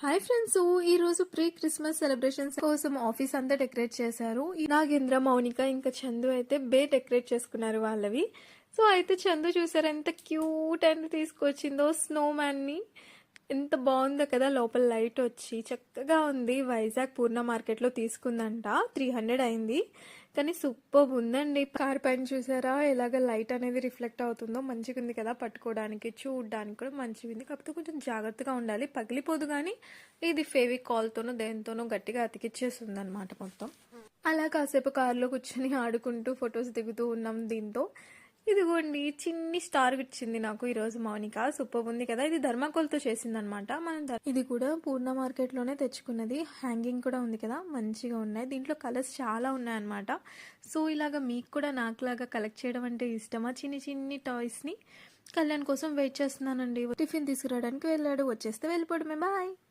Hi friends, ఈ రోజు pre Christmas celebrations కోసం ఆఫీస్ అంతా డెకరేట్ చేశారు. ఈ నాగేంద్ర, మౌనిక ఇంకా చందు అయితే డెకరేట్ చేసుకున్నారు వాళ్ళవి. సో అయితే చందు చూసారు ఎంత క్యూట్ అని తీసుకొచ్చిందో స్నో మ్యాన్ ని. ఎంత బాగుందో కదా, లోపల లైట్ వచ్చి చక్కగా ఉంది. వైజాగ్ పూర్ణ మార్కెట్ లో తీసుకుందంట, 300 అయింది. కానీ సూపర్ ఉందండి. కార్ పైన చూసారా ఎలాగ లైట్ అనేది రిఫ్లెక్ట్ అవుతుందో, మంచిగా ఉంది కదా, పట్టుకోవడానికి చూడడానికి కూడా మంచిగా ఉంది. కాకపోతే కొంచెం జాగ్రత్తగా ఉండాలి, పగిలిపోదు. కానీ ఇది ఫెవికాల్ తోనో దేనితోనో గట్టిగా అతికిచ్చేస్తుంది అనమాట మొత్తం. అలా కాసేపు కార్లో కూర్చొని ఆడుకుంటూ ఫొటోస్ దిగుతూ ఉన్నాం దీంతో. ఇదిగోండి చిన్ని స్టార్ ఇచ్చింది నాకు ఈరోజు మౌనిక. సూపర్ ఉంది కదా. ఇది ధర్మాకోల్తో చేసింది అనమాట. ఇది కూడా పూర్ణ మార్కెట్ లోనే తెచ్చుకున్నది. హ్యాంగింగ్ కూడా ఉంది కదా, మంచిగా ఉన్నాయి. దీంట్లో కలర్స్ చాలా ఉన్నాయన్నమాట. సో ఇలాగా మీకు కూడా నాకులాగా కలెక్ట్ చేయడం అంటే ఇష్టమా? చిన్ని చిన్ని టాయ్స్ ని కళ్యాణ్ కోసం వెయిట్ చేస్తున్నానండి. టిఫిన్ తీసుకురావడానికి వెళ్ళాడు, వచ్చేస్తే వెళ్ళిపోవడమే. బాయ్.